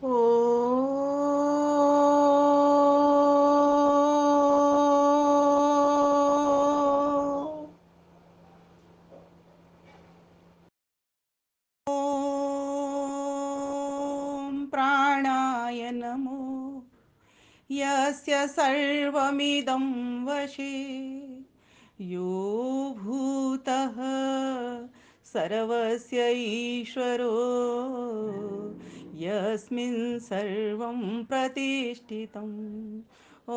ॐ प्राणाय नमो यस्य सर्वमिदं वशे यो भूतः सर्वस्य ईश्वरो यस्मिन् सर्वं प्रतिष्ठितम् ॐ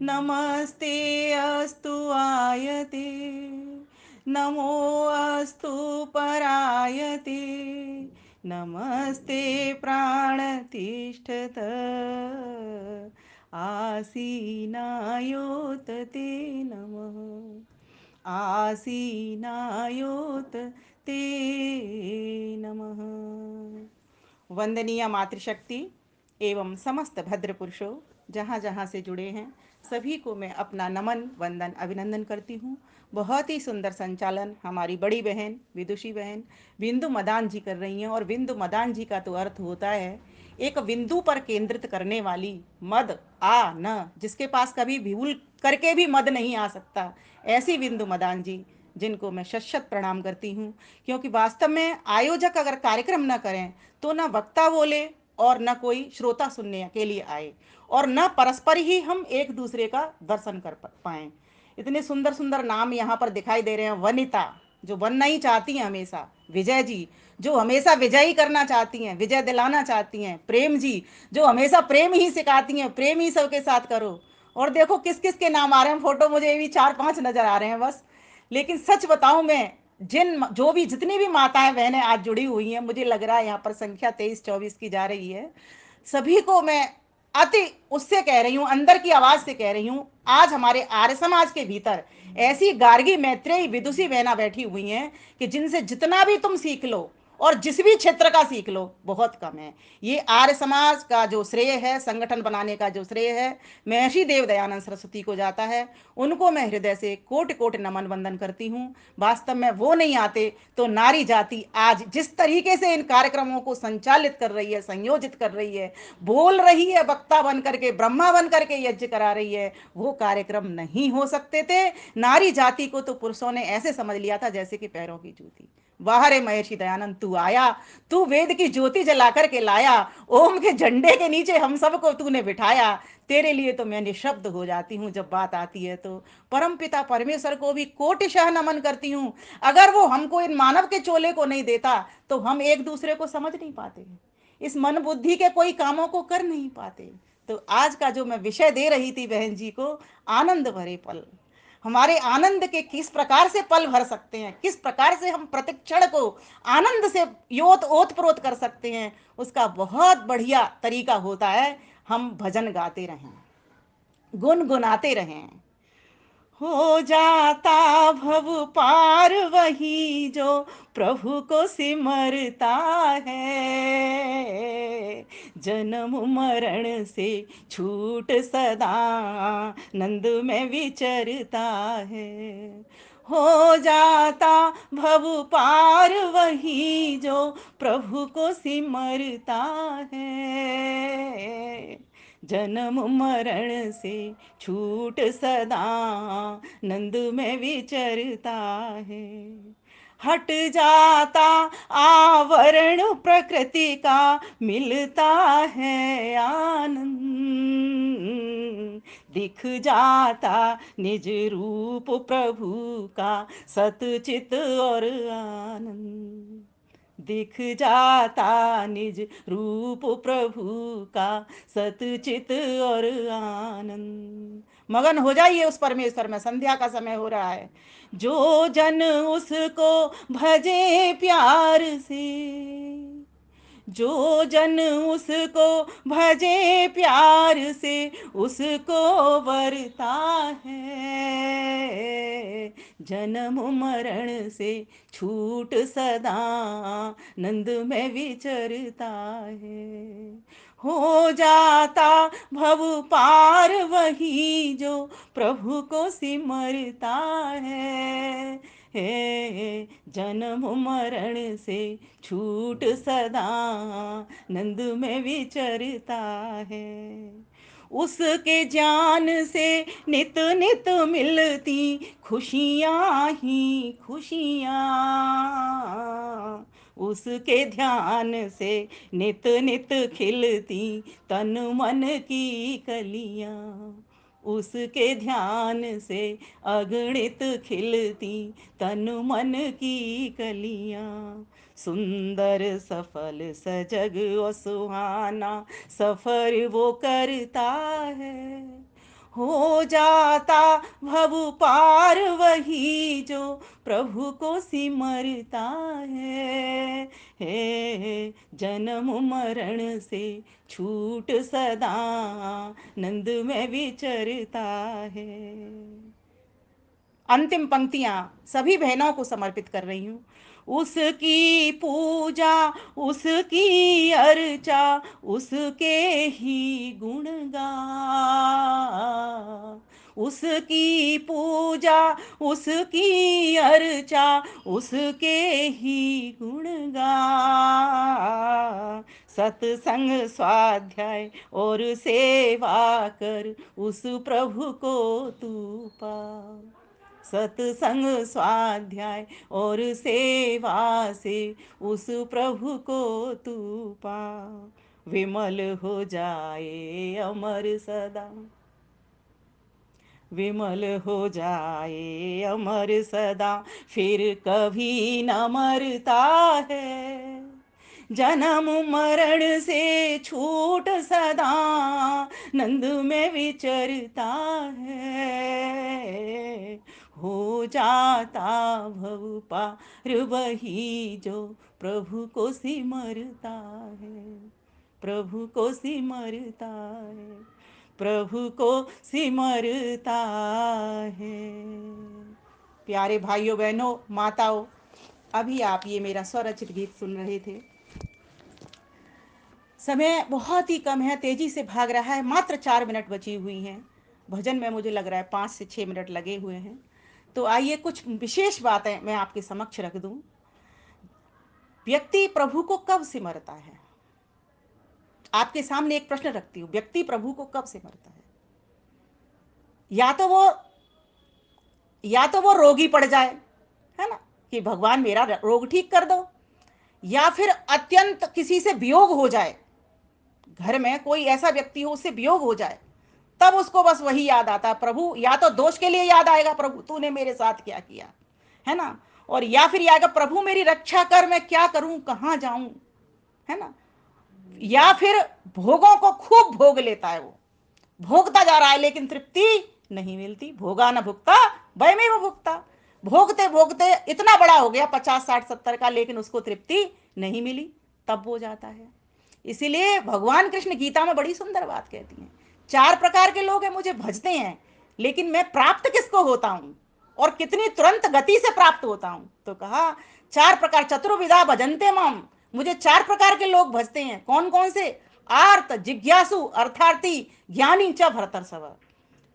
नमस्ते अस्तु आयते नमो अस्तु परायते नमस्ते प्राणतिष्ठत आसीनायोत ते नमः आसीनायोत ते नमः। वंदनीय मातृशक्ति एवं समस्त भद्र पुरुषों जहाँ जहाँ से जुड़े हैं सभी को मैं अपना नमन वंदन अभिनंदन करती हूँ। बहुत ही सुंदर संचालन हमारी बड़ी बहन विदुषी बहन बिंदु मदान जी कर रही हैं। और बिंदु मदान जी का तो अर्थ होता है एक बिंदु पर केंद्रित करने वाली, मद आ न, जिसके पास कभी भूल करके भी मद नहीं आ सकता, ऐसी बिंदु मदान जी जिनको मैं शत शत प्रणाम करती हूँ। क्योंकि वास्तव में आयोजक अगर कार्यक्रम न करें तो न वक्ता बोले और न कोई श्रोता सुनने के लिए आए और न परस्पर ही हम एक दूसरे का दर्शन कर पाएँ। इतने सुंदर सुंदर नाम यहाँ पर दिखाई दे रहे हैं। वनिता जो बनना ही चाहती हैं हमेशा, विजय जी जो हमेशा विजय ही करना चाहती हैं, विजय दिलाना चाहती हैं, प्रेम जी जो हमेशा प्रेम ही सिखाती हैं, प्रेम ही सबके साथ करो। और देखो किस किस के नाम आ रहे हैं, फोटो मुझे भी 4-5 नजर आ रहे हैं बस। लेकिन सच बताऊं मैं, जिन जो भी जितनी भी माताएं बहनें आज जुड़ी हुई हैं, मुझे लग रहा है यहाँ पर संख्या 23-24 की जा रही है, सभी को मैं अति उससे कह रही हूँ, अंदर की आवाज से कह रही हूँ, आज हमारे आर्य समाज के भीतर ऐसी गार्गी मैत्रेयी विदुषी बहना बैठी हुई हैं कि जिनसे जितना भी तुम सीख लो और जिस भी क्षेत्र का सीख लो बहुत कम है। ये आर्य समाज का जो श्रेय है, संगठन बनाने का जो श्रेय है, महर्षि देव दयानंद सरस्वती को जाता है। उनको मैं हृदय से कोटि कोटि नमन वंदन करती हूँ। वास्तव में वो नहीं आते तो नारी जाति आज जिस तरीके से इन कार्यक्रमों को संचालित कर रही है, संयोजित कर रही है, बोल रही है, वक्ता बन करके, ब्रह्मा बन करके यज्ञ करा रही है, वो कार्यक्रम नहीं हो सकते थे। नारी जाति को तो पुरुषों ने ऐसे समझ लिया था जैसे कि पैरों की जूती। वाह रे महर्षि दयानंद, तू आया, तू वेद की ज्योति जला करके लाया, ओम के झंडे के नीचे हम सबको तूने बिठाया। तेरे लिए तो मैं निशब्द हो जाती हूँ जब बात आती है तो। परम पिता परमेश्वर को भी कोटिशः नमन करती हूँ। अगर वो हमको इन मानव के चोले को नहीं देता तो हम एक दूसरे को समझ नहीं पाते, इस मन बुद्धि के कोई कामों को कर नहीं पाते। तो आज का जो मैं विषय दे रही थी बहन जी को, आनंद भरे पल, हमारे आनंद के किस प्रकार से पल भर सकते हैं, किस प्रकार से हम प्रतिक्षण को आनंद से योत ओत प्रोत कर सकते हैं, उसका बहुत बढ़िया तरीका होता है हम भजन गाते रहें, गुनगुनाते रहें। हो जाता भव पार वही जो प्रभु को सिमरता है, जन्म मरण से छूट सदा नंद में विचरता है। हो जाता भव पार वही जो प्रभु को सिमरता है, जन्म मरण से छूट सदा नंद में विचरता है। हट जाता आवरण प्रकृति का मिलता है आनंद, दिख जाता निज रूप प्रभु का सतचित और आनंद, दिख जाता निज रूप प्रभु का सतचित और आनंद। मगन हो जाइए उस परमेश्वर में। संध्या का समय हो रहा है। जो जन उसको भजे प्यार से, जो जन उसको भजे प्यार से, उसको वरता है, जन्म मरण से छूट सदा नंद में विचरता है। हो जाता भव पार वही जो प्रभु को सिमरता है, हे जन्म मरण से छूट सदा नंद में विचरता है। उसके ज्ञान से नित नित मिलती खुशियाँ ही खुशियाँ, उसके ध्यान से नित नित खिलती तन मन की कलियाँ, उसके ध्यान से अगणित खिलती तन मन की कलियाँ। सुंदर सफल सजग और सुहाना सफर वो करता है, हो जाता भव पार वही जो प्रभु को सिमरता है। हे जन्म मरण से छूट सदा नंद में विचरता है। अंतिम पंक्तियां सभी बहनों को समर्पित कर रही हूँ। उसकी पूजा उसकी अर्चा उसके ही गुण गा, उसकी पूजा उसकी अर्चा उसके ही गुण गा, सत्संग स्वाध्याय और सेवा कर उस प्रभु को तू पा, सत्संग स्वाध्याय और सेवा से उस प्रभु को तू पा, विमल हो जाए अमर सदा, विमल हो जाए अमर सदा फिर कभी न मरता है। जन्म मरण से छूट सदा नंद में विचरता है, हो जाता भव पार वही जो प्रभु को सिमरता है, प्रभु को सिमरता है, प्रभु को सिमरता है। प्यारे भाइयों बहनों माताओं, अभी आप ये मेरा स्वरचित गीत सुन रहे थे। समय बहुत ही कम है, तेजी से भाग रहा है, मात्र 4 मिनट बची हुई हैं। भजन में मुझे लग रहा है 5 से 6 मिनट लगे हुए हैं। तो आइए कुछ विशेष बातें मैं आपके समक्ष रख दूं। व्यक्ति प्रभु को कब सिमरता है? आपके सामने एक प्रश्न रखती हूँ, व्यक्ति प्रभु को कब सिमरता है? या तो वो रोगी पड़ जाए, है ना, कि भगवान मेरा रोग ठीक कर दो, या फिर अत्यंत किसी से वियोग हो जाए, घर में कोई ऐसा व्यक्ति हो उससे वियोग हो जाए, तब उसको बस वही याद आता प्रभु, या तो दोष के लिए याद आएगा प्रभु तूने मेरे साथ क्या किया, है ना, और या फिर आएगा प्रभु मेरी रक्षा कर, मैं क्या करूं कहां जाऊं, है ना, या फिर भोगों को खूब भोग लेता है, वो भोगता जा रहा है लेकिन तृप्ति नहीं मिलती, भोगा न भुगता वह में वो भुगता, भोगते भोगते इतना बड़ा हो गया 50 60 70 का, लेकिन उसको तृप्ति नहीं मिली, तब वो जाता है। इसीलिए भगवान कृष्ण गीता में बड़ी सुंदर बात कहती हैं, 4 प्रकार के लोग हैं मुझे भजते हैं, लेकिन मैं प्राप्त किसको होता हूं और कितनी तुरंत गति से प्राप्त होता हूं। तो कहा 4 प्रकार चतुर्विधा भजन्ते मम, मुझे 4 प्रकार के लोग भजते हैं। कौन कौन से? आर्त जिज्ञासु अर्थार्थी ज्ञानी च भरतर्षभ।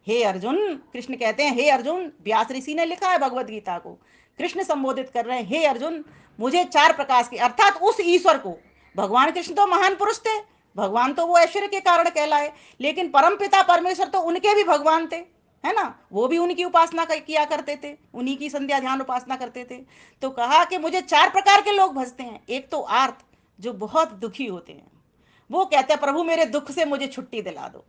हे अर्जुन, कृष्ण कहते हैं हे अर्जुन, व्यास ऋषि ने लिखा है भगवत गीता को, कृष्ण संबोधित कर रहे हैं, हे अर्जुन मुझे 4 प्रकार के, अर्थात उस ईश्वर को, भगवान कृष्ण तो महान पुरुष थे, भगवान तो वो ऐश्वर्य के कारण कहलाए, लेकिन परम पिता परमेश्वर तो उनके भी भगवान थे, है ना, वो भी उनकी उपासना किया करते थे, उन्हीं की संध्या ध्यान उपासना करते थे। तो कहा कि मुझे 4 प्रकार के लोग भजते हैं। एक तो आर्त, जो बहुत दुखी होते हैं, वो कहते हैं प्रभु मेरे दुख से मुझे छुट्टी दिला दो,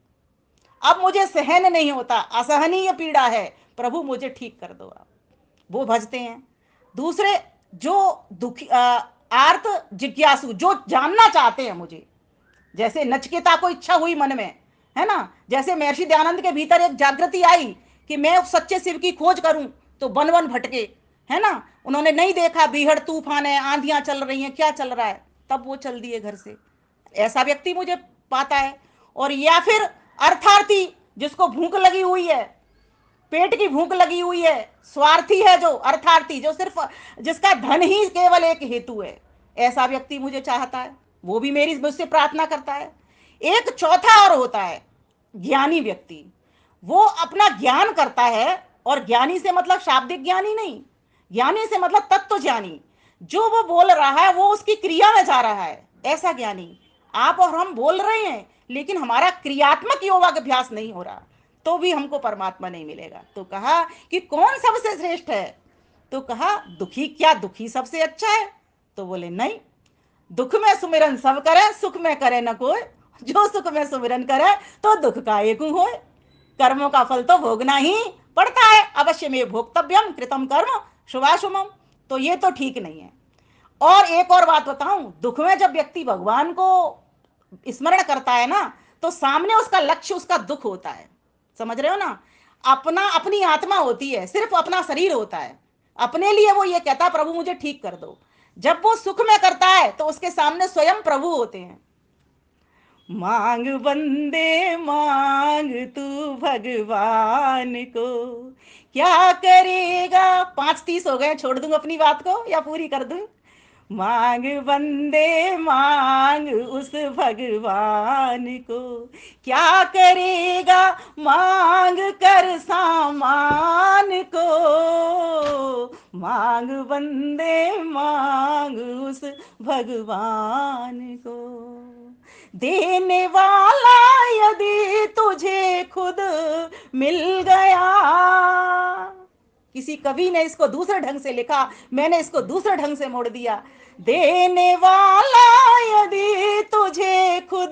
अब मुझे सहन नहीं होता, असहनीय पीड़ा है, प्रभु मुझे ठीक कर दो आप, वो भजते हैं। दूसरे जो दुखी आर्त जिज्ञासु, जो जानना चाहते हैं मुझे, जैसे नचिकेता को इच्छा हुई मन में, है ना, जैसे महर्षि दयानंद के भीतर एक जागृति आई कि मैं सच्चे शिव की खोज करूं, तो वन वन भटके, है ना, उन्होंने नहीं देखा बीहड़ तूफान है, आंधियां चल रही हैं, क्या चल रहा है, तब वो चल दिए घर से, ऐसा व्यक्ति मुझे पाता है। और या फिर अर्थार्थी, जिसको भूख लगी हुई है, पेट की भूख लगी हुई है, स्वार्थी है जो अर्थार्थी, जो सिर्फ जिसका धन ही केवल एक हेतु है, ऐसा व्यक्ति मुझे चाहता है, वो भी मेरी मुझसे प्रार्थना करता है। एक चौथा और होता है ज्ञानी व्यक्ति, वो अपना ज्ञान करता है, और ज्ञानी से मतलब शाब्दिक ज्ञानी नहीं, ज्ञानी से मतलब तत्व ज्ञानी, जो वो बोल रहा है वो उसकी क्रिया में जा रहा है, ऐसा ज्ञानी। आप और हम बोल रहे हैं लेकिन हमारा क्रियात्मक योगाभ्यास नहीं हो रहा, तो भी हमको परमात्मा नहीं मिलेगा। तो कहा कि कौन सबसे श्रेष्ठ है? तो कहा दुखी, क्या दुखी सबसे अच्छा है? तो बोले नहीं, दुख में सुमिरन सब करे, सुख में करे न कोई। जो सुख में सुमिरन करे तो दुख का एक होए। कर्मों का फल तो भोगना ही पड़ता है, अवश्य में भोक्तव्यम कृतम कर्म शुभाशुभम। तो ये तो ठीक नहीं है। और एक और बात बताऊं, दुख में जब व्यक्ति भगवान को स्मरण करता है ना, तो सामने उसका लक्ष्य उसका दुख होता है। समझ रहे हो ना? अपना, अपनी आत्मा होती है, सिर्फ अपना शरीर होता है। अपने लिए वो ये कहता है प्रभु मुझे ठीक कर दो। जब वो सुख में करता है तो उसके सामने स्वयं प्रभु होते हैं। मांग बंदे मांग तू भगवान को, क्या करेगा। 5:30 हो गए, छोड़ दूंगा अपनी बात को या पूरी कर दूं? मांग बंदे मांग उस भगवान को, क्या करेगा मांग कर सामान को। मांग बंदे मांग उस भगवान को, देने वाला यदि तुझे खुद मिल गया। किसी कवि ने इसको दूसरे ढंग से लिखा, मैंने इसको दूसरे ढंग से मोड़ दिया। देने वाला यदि तुझे खुद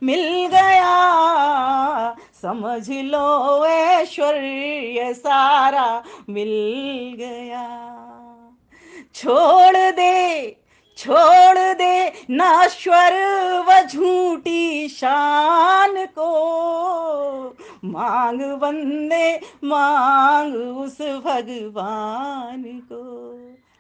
मिल गया, समझ लो ऐश्वर्य सारा मिल गया। छोड़ दे, छोड़ दे नश्वर व झूठी शान को, मांग बंदे मांग उस भगवान को।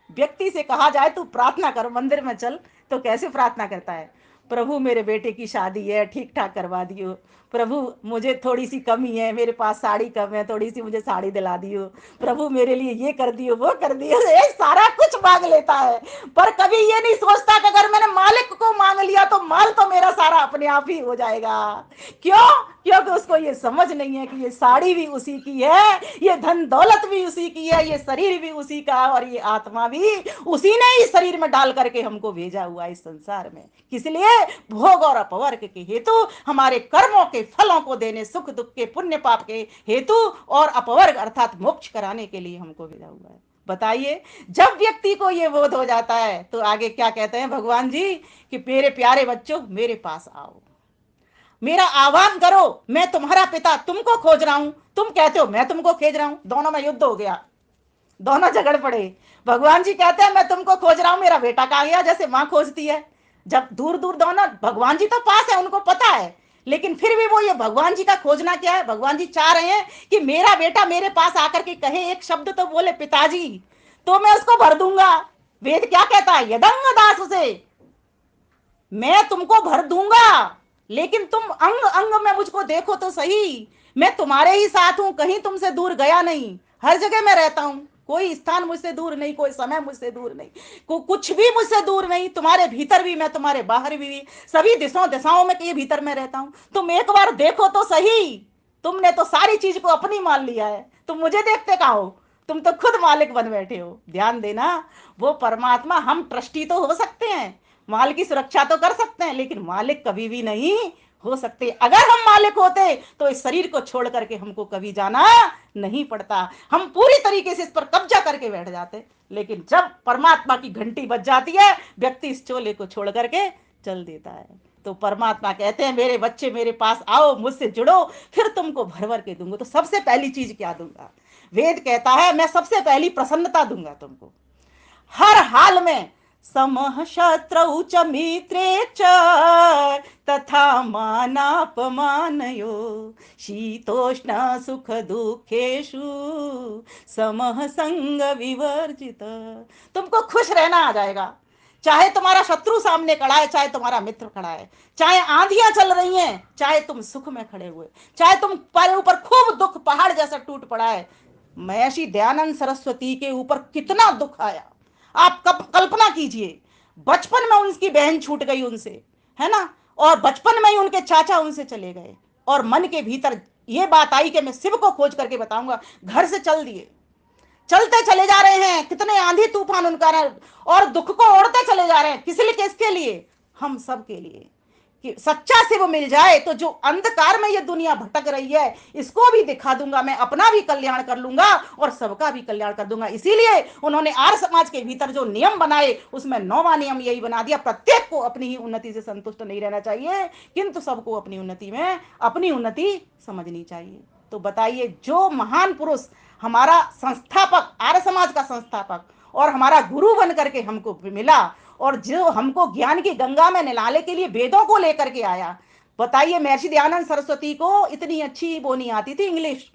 व्यक्ति से कहा जाए तू प्रार्थना कर, मंदिर में चल, तो कैसे प्रार्थना करता है? प्रभु मेरे बेटे की शादी है, ठीक ठाक करवा दियो। प्रभु मुझे थोड़ी सी कमी है, मेरे पास साड़ी कम है, थोड़ी सी मुझे साड़ी दिला दियो। प्रभु मेरे लिए ये कर दियो, वो कर दियो। ये सारा कुछ मांग लेता है, पर कभी ये नहीं सोचता कि अगर मैंने मालिक को मांग लिया तो माल तो मेरा सारा अपने आप ही हो जाएगा। क्यों? क्योंकि उसको ये समझ नहीं है कि ये साड़ी भी उसी की है, ये धन दौलत भी उसी की है, ये शरीर भी उसी का है, और ये आत्मा भी उसी ने ही शरीर में डाल करके हमको भेजा हुआ इस संसार में। किस लिए? भोग और अपवर्ग के हेतु, हमारे कर्मों के फलों को देने, सुख दुख के पुण्य पाप के हेतु, और अपवर्ग अर्थात मोक्ष कराने के लिए हमको भेजा हुआ है। बताइए, जब व्यक्ति को ये बोध हो जाता है तो आगे क्या कहते हैं भगवान जी कि मेरे प्यारे बच्चों मेरे पास आओ, मेरा आह्वान करो, मैं तुम्हारा पिता तुमको खोज रहा हूं। तुम कहते हो मैं तुमको खोज रहा हूं, दोनों में युद्ध हो गया, दोनों झगड़ पड़े। भगवान जी कहते हैं मैं तुमको खोज रहा हूं, मेरा बेटा कहाँ गया, जैसे मां खोजती है। जब दूर दूर दोनों, भगवान जी तो पास है, उनको पता है, लेकिन फिर भी वो ये भगवान जी का खोजना क्या है? भगवान जी चाह रहे हैं कि मेरा बेटा मेरे पास आकर के कहे एक शब्द तो बोले पिताजी, तो मैं उसको भर दूंगा। वेद क्या कहता है? यदंग दास उसे, मैं तुमको भर दूंगा, लेकिन तुम अंग अंग में मुझको देखो तो सही। मैं तुम्हारे ही साथ हूं, कहीं तुमसे दूर गया नहीं, हर जगह मैं रहता हूं। कोई स्थान मुझसे दूर नहीं, कोई समय मुझसे दूर नहीं, कुछ भी मुझसे दूर नहीं। तुम्हारे भीतर भी मैं, तुम्हारे बाहर भी, सभी दिशाओं दिशाओं में के भीतर मैं रहता हूं। तुम एक बार देखो तो सही। तुमने तो सारी चीज को अपनी मान लिया है, तुम मुझे देखते कहाँ हो? तुम तो खुद मालिक बन बैठे हो। ध्यान देना, वो परमात्मा, हम ट्रस्टी तो हो सकते हैं, माल की सुरक्षा तो कर सकते हैं, लेकिन मालिक कभी भी नहीं हो सकते। अगर हम मालिक होते तो इस शरीर को छोड़ करके हमको कभी जाना नहीं पड़ता, हम पूरी तरीके से इस पर कब्जा करके बैठ जाते। लेकिन जब परमात्मा की घंटी बज जाती है, व्यक्ति इस चोले को छोड़ करके चल देता है। तो परमात्मा कहते हैं मेरे बच्चे मेरे पास आओ, मुझसे जुड़ो, फिर तुमको भर भर के दूंगा। तो सबसे पहली चीज क्या दूंगा? वेद कहता है मैं सबसे पहली प्रसन्नता दूंगा तुमको, हर हाल में। समः शत्रौ च मित्रे च तथा मानापमानयो, शीतोष्ण सुख दुखेषु समः संग विवर्जित। तुमको खुश रहना आ जाएगा, चाहे तुम्हारा शत्रु सामने खड़ा है, चाहे तुम्हारा मित्र खड़ा है, चाहे आंधियां चल रही हैं, चाहे तुम सुख में खड़े हुए, चाहे तुम पर ऊपर खूब दुख पहाड़ जैसा टूट पड़ा है। महर्षि दयानंद सरस्वती के ऊपर कितना दुख आया, आप कल्पना कीजिए। बचपन में उनकी बहन छूट गई उनसे, है ना, और बचपन में ही उनके चाचा उनसे चले गए, और मन के भीतर ये बात आई कि मैं शिव को खोज करके बताऊंगा, घर से चल दिए। चलते चले जा रहे हैं, कितने आंधी तूफान उनका और दुख को ओढ़ते चले जा रहे हैं। किस लिए? किसके लिए? हम सब के लिए, कि सच्चा शिव मिल जाए तो जो अंधकार में ये दुनिया भटक रही है इसको भी दिखा दूंगा, मैं अपना भी कल्याण कर लूंगा और सबका भी कल्याण कर दूंगा। इसीलिए उन्होंने आर्य समाज के भीतर जो नियम बनाए उसमें 9वां नियम यही बना दिया, प्रत्येक को अपनी ही उन्नति से संतुष्ट नहीं रहना चाहिए, किंतु सबको अपनी उन्नति में अपनी उन्नति समझनी चाहिए। तो बताइए, जो महान पुरुष हमारा संस्थापक, आर्य समाज का संस्थापक और हमारा गुरु बन करके हमको मिला और जो हमको ज्ञान की गंगा में नहलाने के लिए वेदों को लेकर के आया, बताइए महर्षि दयानंद सरस्वती को इतनी अच्छी वो नहीं आती थी इंग्लिश,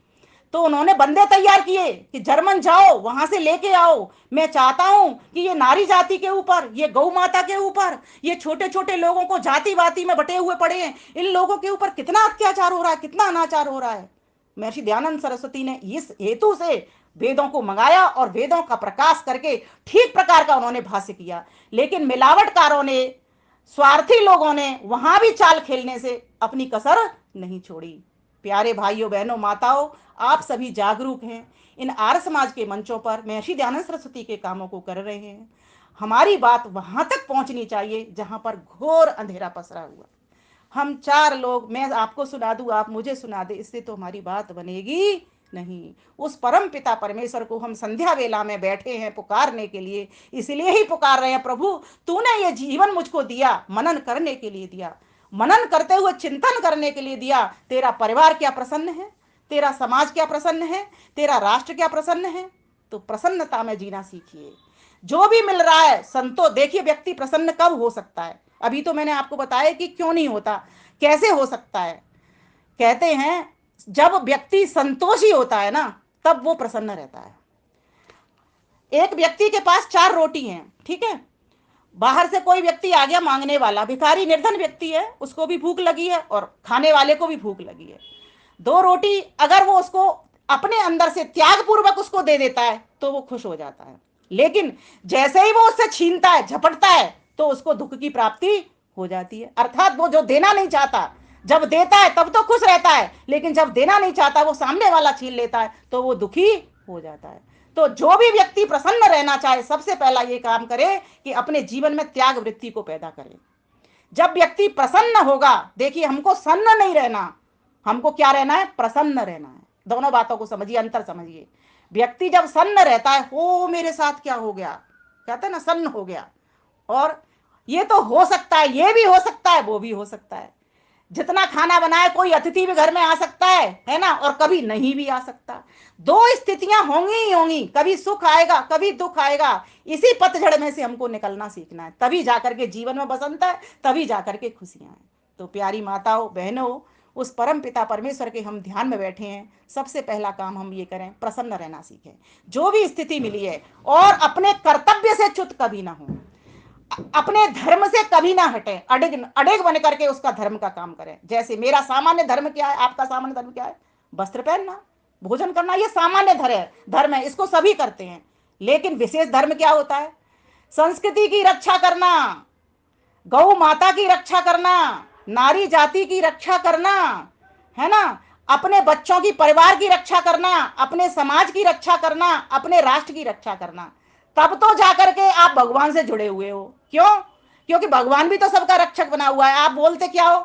तो उन्होंने बंदे तैयार किए कि जर्मन जाओ वहां से लेके आओ। मैं चाहता हूं कि ये नारी जाति के ऊपर, ये गौ माता के ऊपर, ये छोटे छोटे लोगों को जाति वाति में बटे हुए पड़े हैं, इन लोगों के ऊपर कितना अत्याचार हो रहा है, कितना अनाचार हो रहा है। महर्षि दयानंद सरस्वती ने इस हेतु से वेदों को मंगाया और वेदों का प्रकाश करके ठीक प्रकार का उन्होंने भाष्य किया। लेकिन मिलावटकारों ने, स्वार्थी लोगों ने वहां भी चाल खेलने से अपनी कसर नहीं छोड़ी। प्यारे भाइयों बहनों माताओं, आप सभी जागरूक हैं, इन आर्य समाज के मंचों पर महर्षि दयानंद सरस्वती के कामों को कर रहे हैं। हमारी बात वहां तक पहुंचनी चाहिए जहां पर घोर अंधेरा पसरा हुआ। हम 4 लोग, मैं आपको सुना दूं, आप मुझे सुना दे, इससे तो हमारी बात बनेगी नहीं। उस परम पिता परमेश्वर को हम संध्या वेला में बैठे हैं पुकारने के लिए, इसलिए ही पुकार रहे हैं, प्रभु तूने ये जीवन मुझको दिया, मनन करने के लिए दिया, मनन करते हुए चिंतन करने के लिए दिया। तेरा परिवार क्या प्रसन्न है, तेरा समाज क्या प्रसन्न है, तेरा राष्ट्र क्या प्रसन्न है। तो प्रसन्नता में जीना सीखिए। जो भी मिल रहा है संतो, देखिए व्यक्ति प्रसन्न कब हो सकता है, अभी तो मैंने आपको बताया कि क्यों नहीं होता, कैसे हो सकता है। कहते हैं जब व्यक्ति संतोषी होता है ना तब वो प्रसन्न रहता है। एक व्यक्ति के पास 4 रोटी हैं, ठीक है, बाहर से कोई व्यक्ति आ गया मांगने वाला, भिखारी निर्धन व्यक्ति है, उसको भी भूख लगी है और खाने वाले को भी भूख लगी है। 2 रोटी अगर वो उसको अपने अंदर से त्याग पूर्वक उसको दे देता है तो वो खुश हो जाता है, लेकिन जैसे ही वो उससे छीनता है, झपटता है, तो उसको दुख की प्राप्ति हो जाती है। अर्थात वो जो देना नहीं चाहता, जब देता है तब तो खुश रहता है, लेकिन जब देना नहीं चाहता, वो सामने वाला छीन लेता है, तो वो दुखी हो जाता है। तो जो भी व्यक्ति प्रसन्न रहना चाहे सबसे पहला ये काम करे कि अपने जीवन में त्याग वृत्ति को पैदा करे। जब व्यक्ति प्रसन्न होगा, देखिए हमको सन्न नहीं रहना, हमको क्या रहना है, प्रसन्न रहना है। दोनों बातों को समझिए, अंतर समझिए। व्यक्ति जब सन्न रहता है, हो मेरे साथ क्या हो गया, कहते हैं ना सन्न हो गया, और ये तो हो सकता है, ये भी हो सकता है, वो भी हो सकता है। जितना खाना बनाए, कोई अतिथि भी घर में आ सकता है ना, और कभी नहीं भी आ सकता। 2 स्थितियां होंगी ही होंगी, कभी सुख आएगा कभी दुख आएगा। इसी पतझड़ में से हमको निकलना सीखना है, तभी जाकर के जीवन में बसंत है, तभी जाकर के खुशियां हैं। तो प्यारी माताओं बहनों, उस परम पिता परमेश्वर के हम ध्यान में बैठे हैं, सबसे पहला काम हम ये करें, प्रसन्न रहना सीखें जो भी स्थिति मिली है, और अपने कर्तव्य से च्युत कभी ना हो, अपने धर्म से कभी ना हटे, अड़ेग अड़ेग बन करके उसका धर्म का काम करें। जैसे मेरा सामान्य धर्म क्या है, आपका सामान्य धर्म क्या है, वस्त्र पहनना, भोजन करना, ये सामान्य धर्म है, इसको सभी करते हैं। लेकिन विशेष धर्म क्या होता है, संस्कृति की रक्षा करना, गौ माता की रक्षा करना, नारी जाति की रक्षा करना, है ना, अपने बच्चों की, परिवार की रक्षा करना, अपने समाज की रक्षा करना, अपने राष्ट्र की रक्षा करना। तब तो जाकर के आप भगवान से जुड़े हुए हो। क्यों? क्योंकि भगवान भी तो सबका रक्षक बना हुआ है। आप बोलते क्या हो,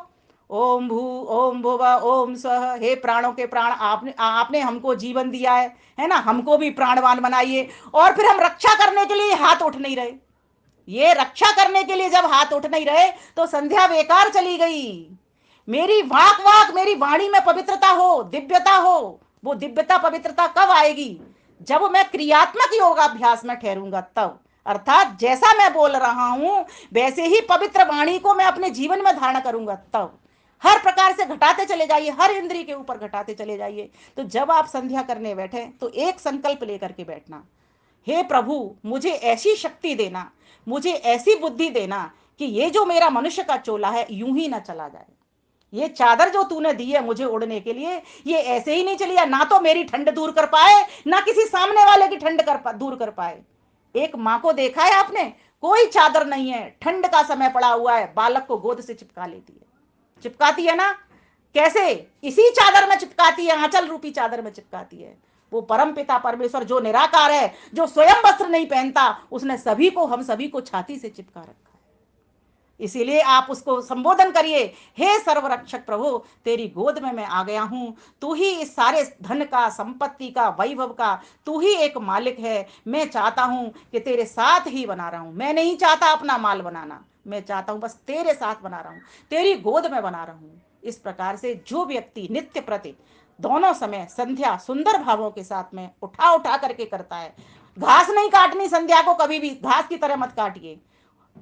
ओम भू ओम भुवा ओम स्व, हे प्राणों के प्राण, आपने आपने हमको जीवन दिया है ना, हमको भी प्राणवान बनाइए। और फिर हम रक्षा करने के लिए हाथ उठ नहीं रहे। ये रक्षा करने के लिए जब हाथ उठ नहीं रहे तो संध्या बेकार चली गई। मेरी वाक वाक, मेरी वाणी में पवित्रता हो, दिव्यता हो। वो दिव्यता पवित्रता कब आएगी, जब मैं क्रियात्मक योगाभ्यास में ठहरूंगा तब। अर्थात जैसा मैं बोल रहा हूं वैसे ही पवित्र वाणी को मैं अपने जीवन में धारण करूंगा तब। हर प्रकार से घटाते चले जाइए, हर इंद्रिय के ऊपर घटाते चले जाइए। तो जब आप संध्या करने बैठे तो एक संकल्प लेकर के बैठना, हे प्रभु मुझे ऐसी शक्ति देना, मुझे ऐसी बुद्धि देना कि ये जो मेरा मनुष्य का चोला है यूं ही ना चला जाए। ये चादर जो तूने दी है मुझे ओढ़ने के लिए, ये ऐसे ही नहीं चली जाए, ना तो मेरी ठंड दूर कर पाए, ना किसी सामने वाले की ठंड दूर कर पाए। एक माँ को देखा है आपने, कोई चादर नहीं है, ठंड का समय पड़ा हुआ है, बालक को गोद से चिपका लेती है, चिपकाती है ना, कैसे, इसी चादर में चिपकाती है, आंचल रूपी चादर में चिपकाती है। वो परम पिता परमेश्वर जो निराकार है, जो स्वयं वस्त्र नहीं पहनता, उसने सभी को, हम सभी को छाती से चिपका रखा। इसीलिए आप उसको संबोधन करिए, हे सर्वरक्षक प्रभु, तेरी गोद में मैं आ गया हूं। तू ही इस सारे धन का, संपत्ति का, वैभव का तू ही एक मालिक है। मैं चाहता हूं कि तेरे साथ ही बना रहा हूं। मैं नहीं चाहता अपना माल बनाना, मैं चाहता हूं बस तेरे साथ बना रहा हूं, तेरी गोद में बना रहा हूं। इस प्रकार से जो व्यक्ति नित्य प्रति दोनों समय संध्या सुंदर भावों के साथ में उठा उठा करके करता है, घास नहीं काटनी संध्या को, कभी भी घास की तरह मत काटिए।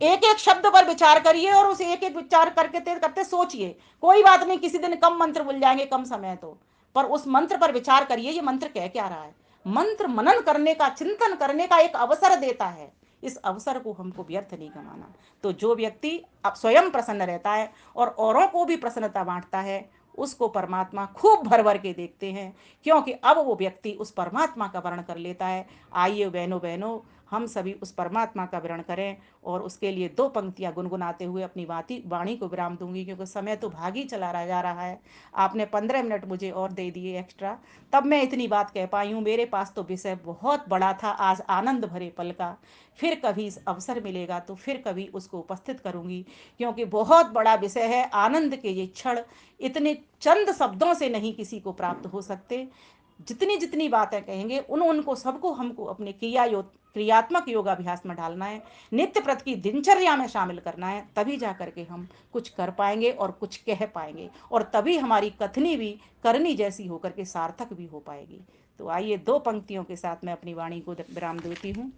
एक एक शब्द पर विचार करिए और उसे एक एक विचार करके करते सोचिए। कोई बात नहीं, किसी दिन कम मंत्र भूल जाएंगे, कम समय तो, पर उस मंत्र पर विचार करिए, ये मंत्र कह क्या रहा है। मंत्र मनन करने का, चिंतन करने का एक अवसर देता है। इस अवसर को हमको व्यर्थ नहीं गंवाना। तो जो व्यक्ति अब स्वयं प्रसन्न रहता है और औरों को भी प्रसन्नता बांटता है, उसको परमात्मा खूब भर भर के देखते हैं, क्योंकि अब वो व्यक्ति उस परमात्मा का वर्ण कर लेता है। आइए बहनों बहनों, हम सभी उस परमात्मा का वर्ण करें। और उसके लिए दो पंक्तियां गुनगुनाते हुए अपनी वाणी को विराम दूंगी, क्योंकि समय तो भागी चला जा रहा है। आपने 15 मिनट मुझे और दे दिए एक्स्ट्रा, तब मैं इतनी बात कह पाई हूँ। मेरे पास तो विषय बहुत बड़ा था आज आनंद भरे पल का। फिर कभी अवसर मिलेगा तो फिर कभी उसको उपस्थित करूंगी, क्योंकि बहुत बड़ा विषय है। आनंद के ये क्षण इतने चंद शब्दों से नहीं किसी को प्राप्त हो सकते। जितनी जितनी बातें कहेंगे उनको सबको हमको अपने क्रियात्मक योगाभ्यास में डालना है, नित्य प्रति की दिनचर्या में शामिल करना है। तभी जा करके हम कुछ कर पाएंगे और कुछ कह पाएंगे, और तभी हमारी कथनी भी करनी जैसी होकर के सार्थक भी हो पाएगी। तो आइए दो पंक्तियों के साथ मैं अपनी वाणी को विराम देती हूँ।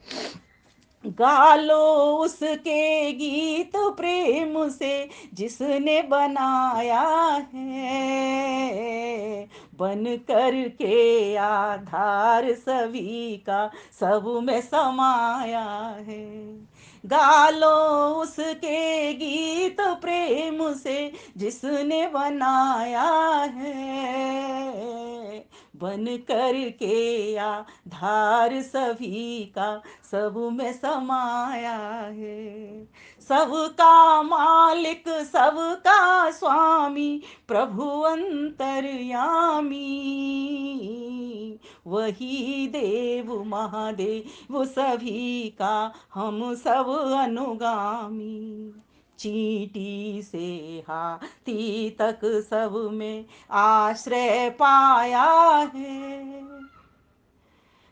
गालो उसके गीत प्रेम से जिसने बनाया है, बन कर के आधार सभी का सब में समाया है। गालो उसके गीत प्रेम से जिसने बनाया है, बन कर के आधार सभी का सब में समाया है। सबका मालिक, सबका स्वामी, प्रभु अंतर्यामी, वही देव महादेव सभी का हम सब अनुगामी। चींटी से हाथी तक सब में आश्रय पाया है।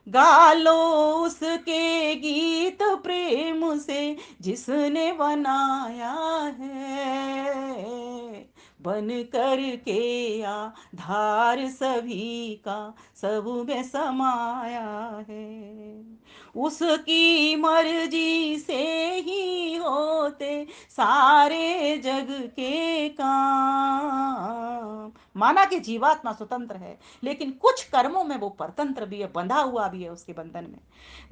गालो उसके गीत प्रेम से जिसने बनाया है, बन कर के आधार सभी का सब में समाया है। उसकी मर्जी से ही होते सारे जग के काम। माना कि जीवात्मा स्वतंत्र है, लेकिन कुछ कर्मों में वो परतंत्र भी है, बंधा हुआ भी है उसके बंधन में।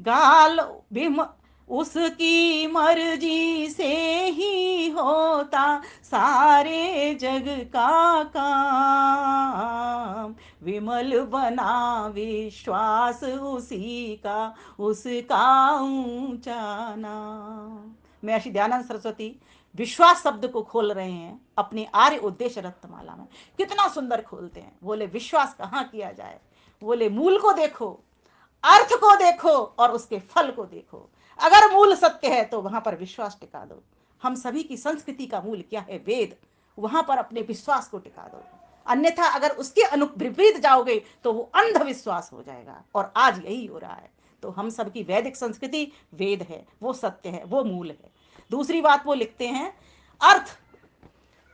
गाल भीम उसकी मर्जी से ही होता सारे जग का काम। विमल बना विश्वास उसी का, उसका ऊंचा नाम। महर्षि दयानंद सरस्वती विश्वास शब्द को खोल रहे हैं अपनी आर्य उद्देश्य रत्नमाला में। कितना सुंदर खोलते हैं। बोले विश्वास कहाँ किया जाए, बोले मूल को देखो, अर्थ को देखो और उसके फल को देखो। अगर मूल सत्य है तो वहां पर विश्वास टिका दो। हम सभी की संस्कृति का मूल क्या है, वेद, वहां पर अपने विश्वास को टिका दो। अन्यथा अगर उसके विपरीत जाओगे तो वो अंधविश्वास हो जाएगा, और आज यही हो रहा है। तो हम सबकी वैदिक संस्कृति वेद है, वो सत्य है, वो मूल है। दूसरी बात वो लिखते हैं, अर्थ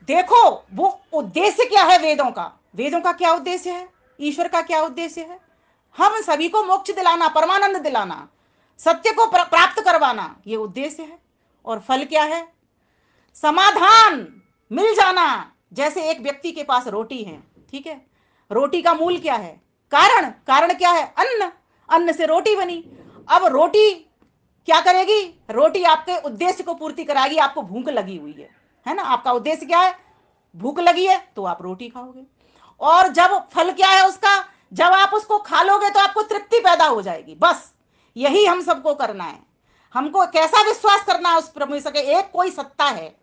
देखो, वो उद्देश्य क्या है वेदों का। वेदों का क्या उद्देश्य है, ईश्वर का क्या उद्देश्य है। हम सभी को मोक्ष दिलाना, परमानंद दिलाना, सत्य को प्राप्त करवाना, ये उद्देश्य है। और फल क्या है, समाधान मिल जाना। जैसे एक व्यक्ति के पास रोटी है, ठीक है, रोटी का मूल क्या है, कारण, कारण क्या है, अन्न, अन्न से रोटी बनी। अब रोटी क्या करेगी, रोटी आपके उद्देश्य को पूर्ति कराएगी। आपको भूख लगी हुई है ना, आपका उद्देश्य क्या है, भूख लगी है तो आप रोटी खाओगे। और जब फल क्या है उसका, जब आप उसको खा लोगे तो आपको तृप्ति पैदा हो जाएगी। बस यही हम सबको करना है। हमको कैसा विश्वास करना है उस परमेश्वर के, एक कोई सत्ता है,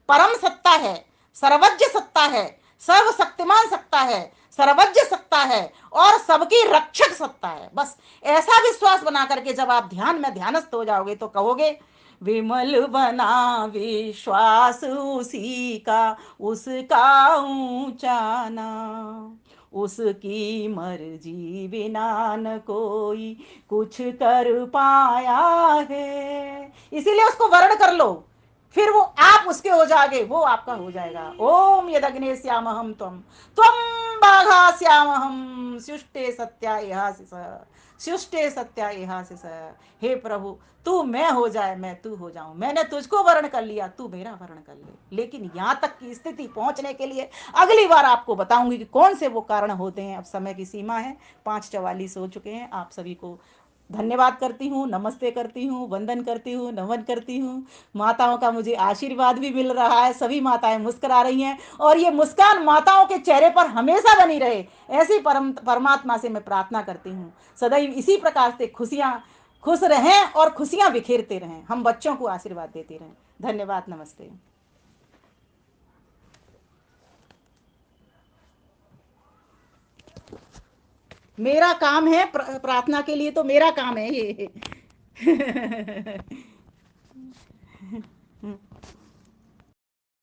परम सत्ता है, सर्वज्ञ सत्ता है, सर्व शक्तिमान सत्ता है, सर्वज्ञ सत्ता है और सबकी रक्षक सत्ता है। बस ऐसा विश्वास बना करके जब आप ध्यान में ध्यानस्थ हो जाओगे तो कहोगे, विमल बना विश्वास उसी का, उसका ऊंचा नाम, उसकी मर्जी बिना न कोई कुछ कर पाया है। इसीलिए उसको वर्ण कर लो, फिर वो आप उसके हो जाओगे, वो आपका हो जाएगा। ओम यदग्ने श्यामहम त्वम त्वम बाघा श्यामहम स्युष्टे सत्या इहासिस, स्युष्टे सत्या इहासिस। हे प्रभु, तू मैं हो जाए, मैं तू हो जाऊं, मैंने तुझको वर्ण कर लिया, तू मेरा वर्ण कर ले। लेकिन यहाँ तक की स्थिति पहुंचने के लिए अगली बार आपको बताऊंगी कि कौन से वो कारण होते हैं। अब समय की सीमा है, 5:44 हो चुके हैं। आप सभी को धन्यवाद करती हूँ, नमस्ते करती हूँ, वंदन करती हूँ, नमन करती हूँ। माताओं का मुझे आशीर्वाद भी मिल रहा है, सभी माताएं मुस्कुरा रही हैं और ये मुस्कान माताओं के चेहरे पर हमेशा बनी रहे, ऐसी परमात्मा से मैं प्रार्थना करती हूँ। सदैव इसी प्रकार से खुशियाँ खुश रहें और खुशियाँ बिखेरते रहें, हम बच्चों को आशीर्वाद देते रहें। धन्यवाद, नमस्ते। मेरा काम है प्रार्थना के लिए, तो मेरा काम है ये।